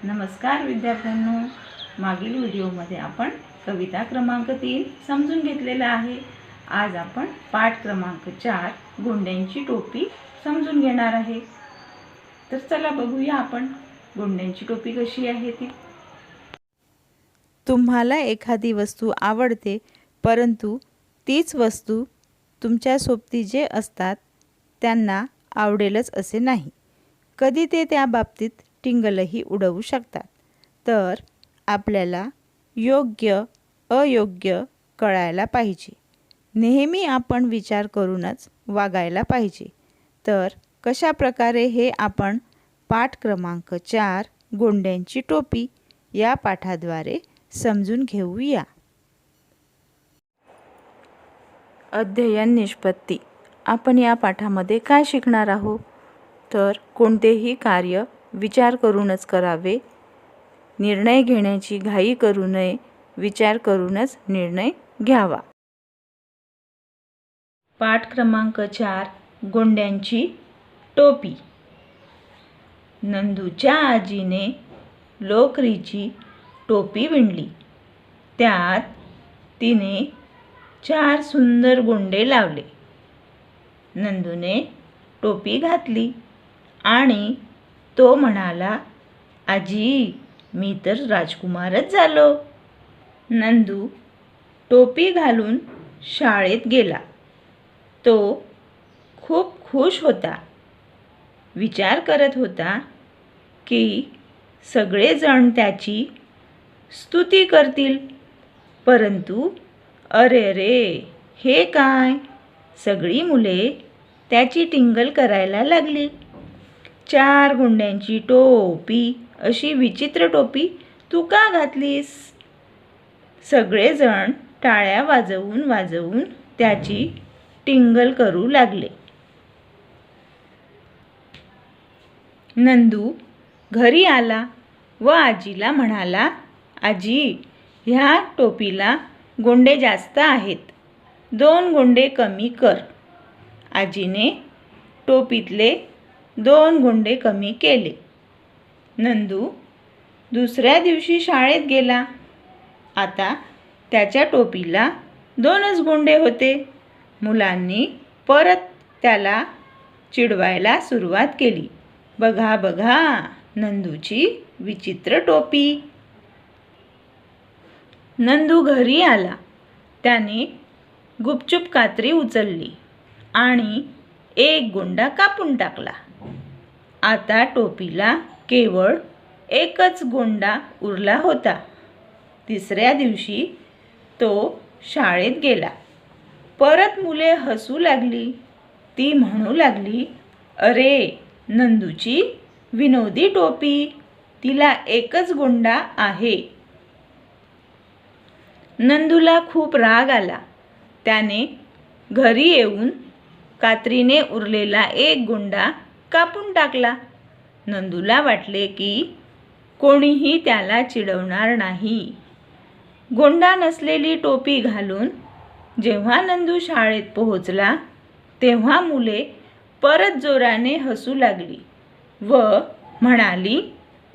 नमस्कार विद्यार्थ्यांनो, मागील व्हिडिओमध्ये आपण कविता क्रमांक 3 समजून घेतलेला आहे। आज आपण पाठ क्रमांक 4 गोंड्यांची टोपी समजून घेणार आहे। तर चला बघूया आपण गोंड्यांची टोपी कशी आहे ती। तुम्हाला एखादी वस्तू आवडते, परंतु तीच वस्तू तुमच्या सोबती जे असतात त्यांना आवडेलच असे नाही। कधी ते त्या बाबतीत टिंगलही उडवू शकतात। तर आपल्याला योग्य अयोग्य कळायला पाहिजे। नेहमी आपण विचार करूनच वागायला पाहिजे। तर कशा प्रकारे हे आपण पाठ क्रमांक 4 गोंड्यांची टोपी या पाठाद्वारे समजून घेऊया। अध्ययन निष्पत्ती। आपण या पाठामध्ये काय शिकणार आहोत? तर कोणतेही कार्य विचार करूनच करावे, निर्णय घेण्याची घाई करू नये, विचार करूनच निर्णय घ्यावा। पाठ क्रमांक 4 गोंड्यांची टोपी। नंदूच्या आजीने लोकरीची टोपी विणली। त्यात तिने 4 सुंदर गोंडे लावले। नंदूने टोपी घातली आणि तो म्हणाला, आजी, मी तर राजकुमारच झालो। नंदू टोपी घालून शाळेत गेला। तो खूप खुश होता। विचार करत होता की सगळेजण त्याची स्तुती करतील, परंतु अरे, हे काय? सगळी मुले त्याची टिंगल करायला लागली। 4 गोंड्यांची टोपी, अशी विचित्र टोपी तू का घातलीस? सगळेजण टाळ्या वाजवून त्याची टिंगल करू लागले। नंदू घरी आला व आजीला म्हणाला, आजी, ह्या टोपीला गोंडे जास्त आहेत, 2 गोंडे कमी कर। आजीने टोपीतले 2 गोंडे कमी केले। नंदू दुसऱ्या दिवशी शाळेत गेला। आता त्याच्या टोपीला 2च गोंडे होते। मुलांनी परत त्याला चिडवायला सुरुवात केली। बघा बघा, नंदूची विचित्र टोपी। नंदू घरी आला। त्याने गुपचूप कात्री उचलली आणि 1 गोंडा कापून टाकला। आता टोपीला केवळ 1च गोंडा उरला होता। तिसऱ्या दिवशी तो शाळेत गेला। परत मुले हसू लागली। ती म्हणू लागली, अरे, नंदूची विनोदी टोपी, तिला 1च गोंडा आहे। नंदूला खूप राग आला। त्याने घरी येऊन कात्रीने उरलेला 1 गोंडा कापून टाकला। नंदूला वाटले की कोणीही त्याला चिडवणार नाही। गोंडा नसलेली टोपी घालून जेव्हा नंदू शाळेत पोहोचला, तेव्हा मुले परत जोराने हसू लागली व म्हणाली,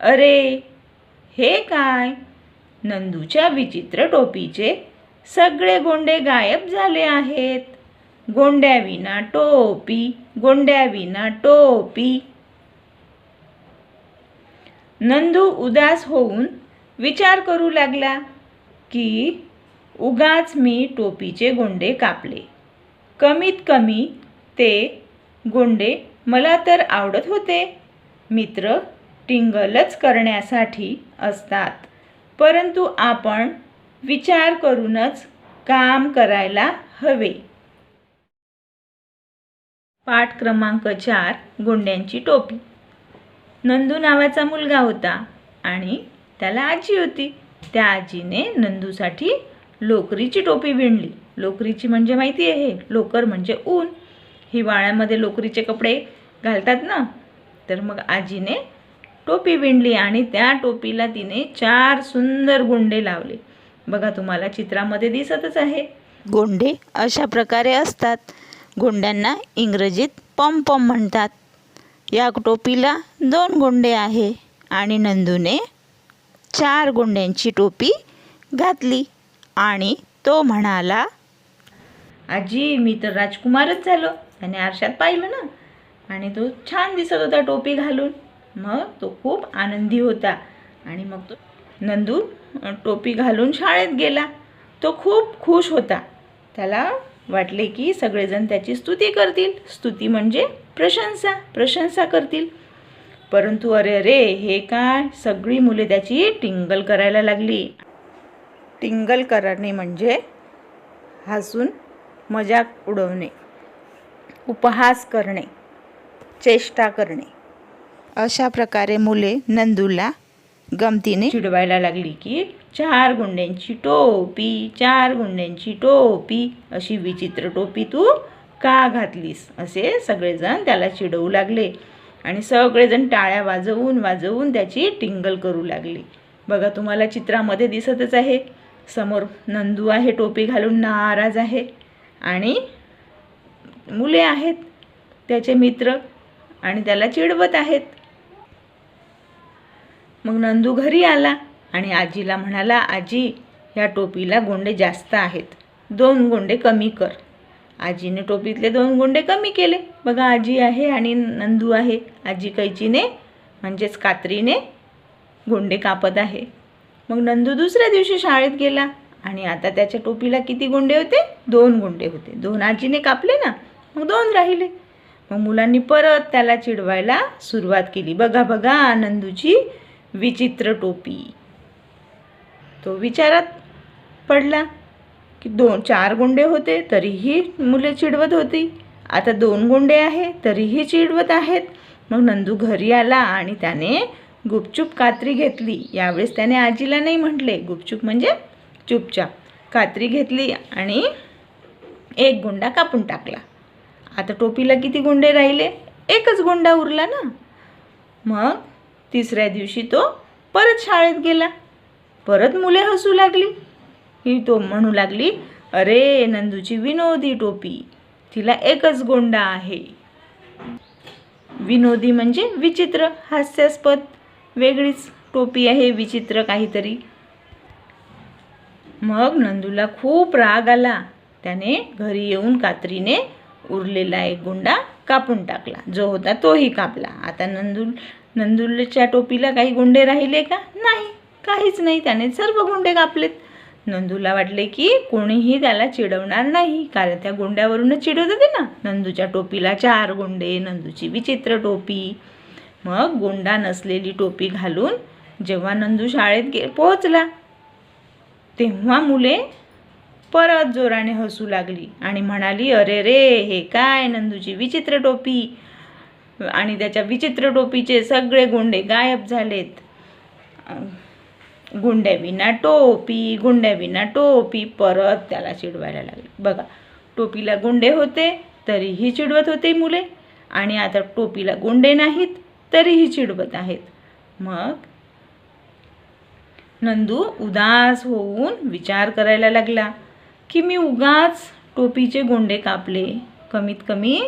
अरे, हे काय? नंदूच्या विचित्र टोपीचे सगळे गोंडे गायब झाले आहेत। गोंड्याविना टोपी, गोंड्याविना टोपी। नंदू उदास होऊन विचार करू लागला की उगाच मी टोपीचे गोंडे कापले। कमीत कमी ते गोंडे मला तर आवडत होते। मित्र टिंगलच करण्यासाठी असतात, परंतु आपण विचार करूनच काम करायला हवे। पाठ क्रमांक 4 गोंड्यांची टोपी। नंदू नावाचा मुलगा होता आणि त्याला आजी होती। त्या आजीने नंदूसाठी लोकरीची टोपी विणली। लोकरीची म्हणजे माहिती आहे, लोकर म्हणजे ऊन। हिवाळ्यामध्ये लोकरीचे कपडे घालतात ना, तर मग आजीने टोपी विणली आणि त्या टोपीला तिने 4 सुंदर गोंडे लावले। बघा, तुम्हाला चित्रामध्ये दिसतच आहे। गोंडे अशा प्रकारे असतात। गोंड्यांना इंग्रजीत पॉम म्हणतात। या टोपीला 2 गोंडे आहे आणि नंदूने 4 गुंड्यांची टोपी घातली आणि तो म्हणाला, आजी मी तर राजकुमारच झालो. त्याने आरशात पाहिलं ना आणि तो छान दिसत होता टोपी घालून. मग तो खूप आनंदी होता आणि मग तो नंदू टोपी घालून शाळेत गेला. तो खूप खुश होता. त्याला वाटले की सगळेजण त्याची स्तुती करतील. स्तुती म्हणजे प्रशंसा करतील. परंतु अरे अरे, हे काय, सगळी मुले त्याची टिंगल करायला लागली. टिंगल करणे म्हणजे हसून मजाक उडवणे, उपहास करणे, चेष्टा करणे. अशा प्रकारे मुले नंदूला गमतीने चिडवायला लागली की 4 गुंड्यांची टोपी, 4 गुंड्यांची टोपी, अशी विचित्र टोपी तू का घातलीस, असे सगळेजण त्याला चिडवू लागले आणि सगळेजण टाळ्या वाजवून त्याची टिंगल करू लागली. बघा, तुम्हाला चित्रामध्ये दिसतच आहे. समोर नंदू आहे, टोपी घालून नाराज आहे आणि मुले आहेत त्याचे मित्र आणि त्याला चिडवत आहेत. मग नंदू घरी आला आणि आजीला म्हणाला, आजी ह्या टोपीला गोंडे जास्त आहेत, 2 गोंडे कमी कर. आजीने टोपीतले 2 गोंडे कमी केले. बघा, आजी आहे आणि नंदू आहे. आजी कैचीने म्हणजेच कात्रीने गोंडे कापत आहे. मग नंदू दुसऱ्या दिवशी शाळेत गेला आणि आता त्याच्या टोपीला किती गोंडे होते? 2 गोंडे होते. 2 आजीने कापले ना, मग 2 राहिले. मग मुलांनी परत त्याला चिडवायला सुरुवात केली. बघा बघा, नंदूची विचित्र टोपी. तो विचारात पडला की 4 गोंडे होते तरीही मुले चिडवत होती, आता 2 गोंडे आहे तरीही चिडवत आहेत. मग नंदू घरी आला आणि त्याने गुपचूप कात्री घेतली. यावेळेस त्याने आजीला नाही म्हटले, गुपचूप म्हणजे चुपचाप कात्री घेतली आणि 1 गोंडा कापून टाकला. आता टोपीला किती गोंडे राहिले? 1च गोंडा उरला ना. मग तिसऱ्या दिवशी तो परत शाळेत गेला. परत मुले हसू लागली. ही तो म्हणू लागली, अरे नंदूची विनोदी टोपी, तिला 1च गोंडा आहे. विनोदी म्हणजे विचित्र, हास्यास्पद, वेगळीच टोपी आहे, विचित्र काहीतरी. मग नंदूला खूप राग आला. त्याने घरी येऊन कात्रीने उरलेला 1 गोंडा कापून टाकला. जो होता तोही कापला. आता नंदूच्या टोपीला काही गोंडे राहिले का? नाही, काहीच नाही. त्याने सर्व गोंडे कापलेत. नंदूला वाटले की कोणीही त्याला चिडवणार नाही, कारण त्या गोंड्यावरूनच चिडवत होते ना. नंदूच्या टोपीला 4 गोंडे, नंदूची विचित्र टोपी. मग गोंडा नसलेली टोपी घालून जेव्हा नंदू शाळेत पोहोचला, तेव्हा मुले परत जोराने हसू लागली आणि म्हणाली, अरे रे, हे काय, नंदूची विचित्र टोपी. आणि त्याच्या विचित्र टोपीचे सगळे गोंडे गायब झालेत. गुंड्याविना टोपी, गुंड्याविना टोपी. परत त्याला चिडवायला लागले. बघा, टोपीला गोंडे होते तरीही चिडवत होते मुले आणि आता टोपीला गोंडे नाहीत तरीही चिडवत आहेत. मग नंदू उदास होऊन विचार करायला लागला की मी उगाच टोपीचे गोंडे कापले. कमीत कमी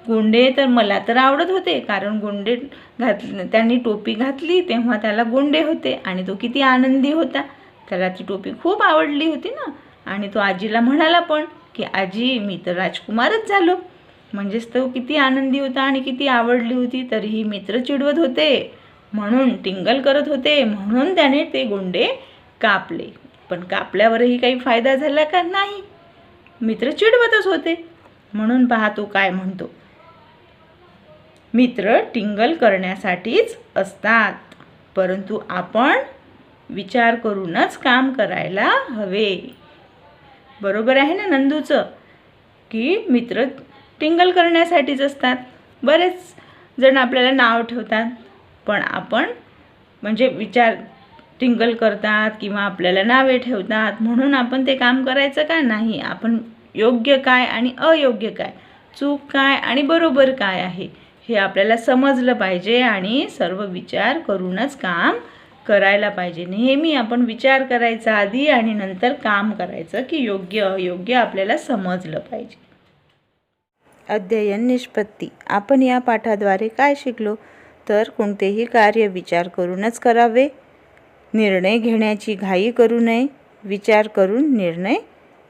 गोंडे तर मला तर आवडत होते, कारण गोंडे त्यांनी टोपी घातली तेव्हा त्याला गोंडे होते आणि तो किती आनंदी होता. त्याला ती टोपी खूप आवडली होती ना. आणि तो आजीला म्हणाला पण की आजी मी तर राजकुमारच झालो. म्हणजेच तो किती आनंदी होता आणि किती आवडली होती. तरीही मित्र चिडवत होते, म्हणून टिंगल करत होते, म्हणून त्याने ते गोंडे कापले. पण कापल्यावरही काही फायदा झाला का? नाही. मित्र चिडवतच होते. म्हणून पहा तो काय म्हणतो, मित्र टिंगल करण्यासाठीच असतात, परंतु आपण विचार करूनच काम करायला हवे. बरोबर आहे ना नंदूचं, की मित्र टिंगल करण्यासाठीच असतात. बरेच जण आपल्याला नाव ठेवतात, पण आपण म्हणजे टिंगल करतात किंवा आपल्याला नावे ठेवतात म्हणून आपण ते काम करायचं का? नाही. आपण योग्य काय आणि अयोग्य काय, चूक काय आणि बरोबर काय आहे हे आपल्याला समजलं पाहिजे आणि सर्व विचार करूनच काम करायला पाहिजे. नेहमी आपण विचार करायचा आधी आणि नंतर काम करायचं, की योग्य अयोग्य आपल्याला समजलं पाहिजे. अध्ययन निष्पत्ती. आपण या पाठाद्वारे काय शिकलो? तर कोणतेही कार्य विचार करूनच करावे, निर्णय घेण्याची घाई करू नये, विचार करून निर्णय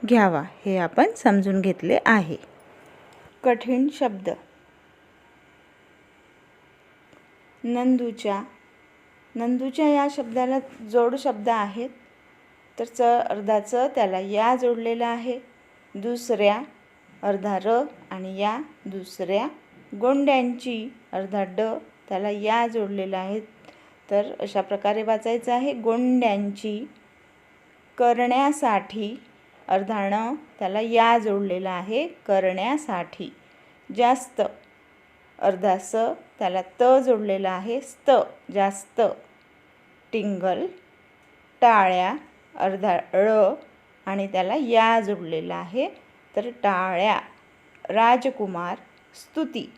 घ्यावा. हे आपण समजून घेतले आहे. कठीण शब्द. नंदूच्या. नंदूच्या या शब्दाला जोड शब्द आहेत. तर अर्धाचं त्याला या जोडलेला आहे. दुसऱ्या अर्धा र आणि या दुसऱ्या. गोंड्यांची अर्धा ड त्याला या जोडलेला आहे. तर अशा प्रकारे वाचायचं आहे. गोंड्यांची. करण्यासाठी अर्धा ण त्याला या जोडलेला आहे. करण्यासाठी. जास्त अर्धा स त्याला त जोडलेला आहे. स्त जास्त. टिंगल. टाळ्या अर्धा ळ आणि त्याला या जोडलेला आहे. तर टाळ्या. राजकुमार. स्तुती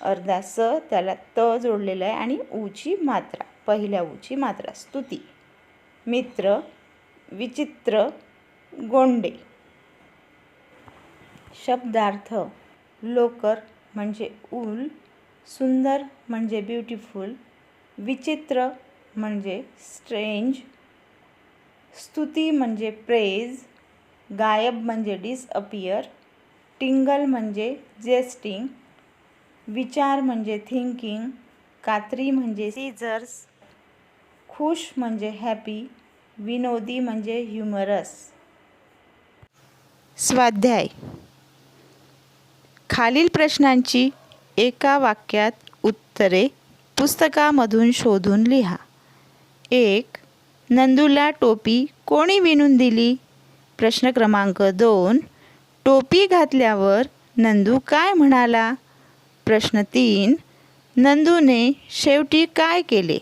अर्धा स त्याला त जोडलेला आहे आणि ऊची मात्रा, पहिल्या ऊची मात्रा. स्तुती. मित्र. विचित्र. गोंडे. शब्दार्थ. लोकर म्हणजे ऊल. सुंदर म्हणजे ब्युटिफुल. विचित्र म्हणजे स्ट्रेंज. स्तुती म्हणजे प्रेज. गायब म्हणजे डिसअपियर. टिंगल म्हणजे जेस्टिंग. विचार म्हणजे थिंकिंग. कात्री म्हणजे सीझर्स. खुश म्हणजे हॅपी. विनोदी म्हणजे ह्युमरस. स्वाध्याय. खालील प्रश्नांची एका वाक्यात उत्तरे पुस्तकामधून शोधून लिहा. 1. नंदूला टोपी कोणी विणून दिली? प्रश्न क्रमांक 2. टोपी घातल्यावर नंदू काय म्हणाला? प्रश्न 3. नंदूने शेवटी काय केले?